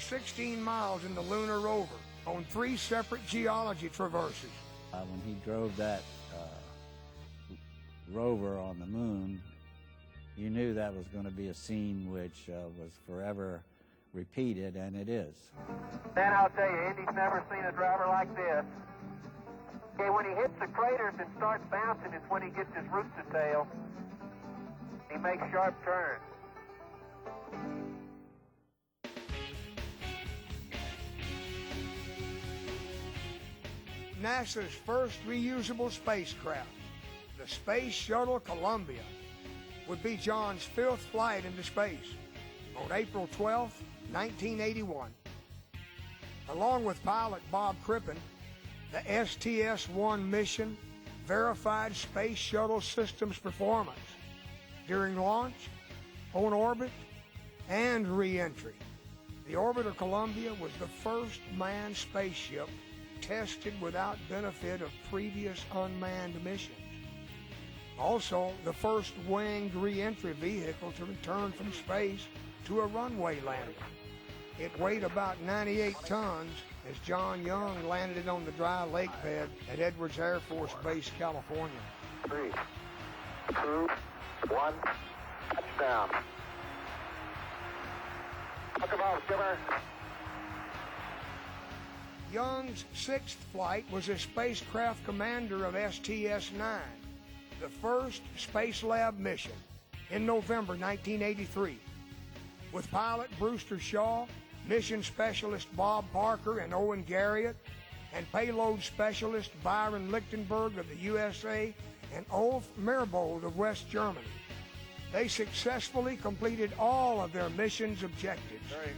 16 miles in the lunar rover on 3 separate geology traverses. When he drove that rover on the moon, you knew that was going to be a scene which was forever repeated, and it is. Man, I'll tell you, Andy's never seen a driver like this. Okay, when he hits the craters and starts bouncing, it's when he gets his rooster tail. He makes sharp turns. NASA's first reusable spacecraft, the Space Shuttle Columbia, would be John's 5th flight into space on April 12, 1981. Along with pilot Bob Crippen, the STS-1 mission verified Space Shuttle System's performance during launch, on orbit, and re-entry. The orbiter Columbia was the first manned spaceship tested without benefit of previous unmanned missions. Also, the first winged re-entry vehicle to return from space to a runway landing. It weighed about 98 tons as John Young landed it on the dry lake bed at Edwards Air Force Base, California. 3, 2, 1, touchdown. Look about, skipper. Young's 6th flight was as spacecraft commander of STS-9, the first Space Lab mission, in November 1983. With pilot Brewster Shaw, mission specialist Bob Parker and Owen Garriott, and payload specialist Byron Lichtenberg of the USA and Ulf Merbold of West Germany. They successfully completed all of their mission's objectives. Very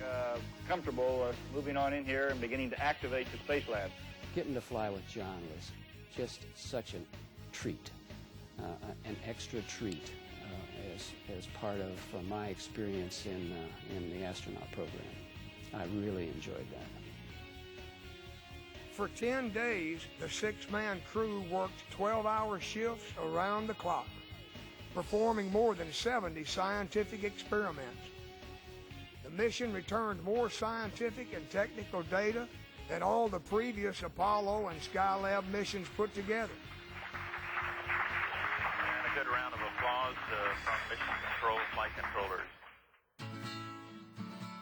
comfortable moving on in here and beginning to activate the Space Lab. Getting to fly with John was just such a treat, an extra treat as part of my experience in the astronaut program. I really enjoyed that. For 10 days, the 6-man crew worked 12-hour shifts around the clock, performing more than 70 scientific experiments. The mission returned more scientific and technical data than all the previous Apollo and Skylab missions put together. And a good round of applause from Mission Control flight controllers.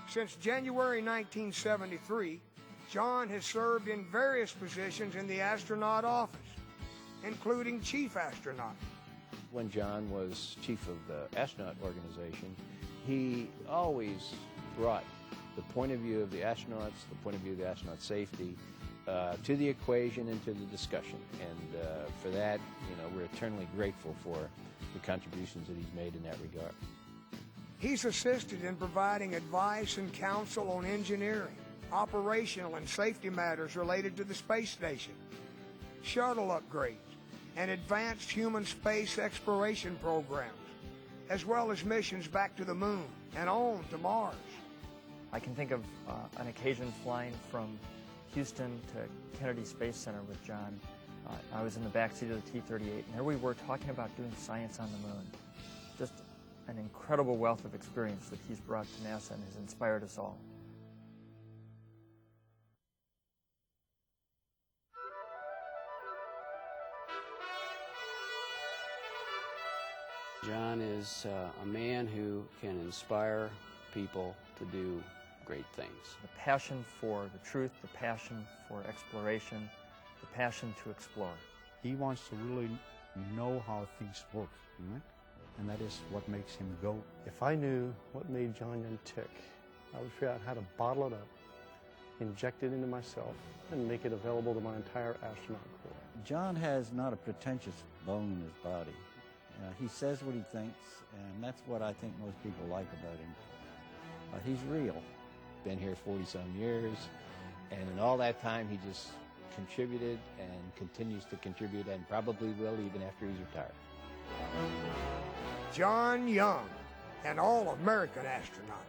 Since January 1973, John has served in various positions in the astronaut office, including chief astronaut. When John was chief of the astronaut organization, he always brought the point of view of the astronauts, the point of view of the astronaut safety, to the equation and to the discussion. And for that, we're eternally grateful for the contributions that he's made in that regard. He's assisted in providing advice and counsel on engineering, operational and safety matters related to the space station, shuttle upgrades, and advanced human space exploration programs, as well as missions back to the moon and on to Mars. I can think of an occasion flying from Houston to Kennedy Space Center with John. I was in the backseat of the T-38, and there we were talking about doing science on the moon. Just an incredible wealth of experience that he's brought to NASA and has inspired us all. John is a man who can inspire people to do great things. The passion for the truth, the passion for exploration, the passion to explore. He wants to really know how things work, right? And that is what makes him go. If I knew what made John Young tick, I would figure out how to bottle it up, inject it into myself, and make it available to my entire astronaut corps. John has not a pretentious bone in his body. He says what he thinks, and that's what I think most people like about him. He's real. Been here 40-some years, and in all that time he just contributed and continues to contribute, and probably will even after he's retired. John Young, an all-American astronaut.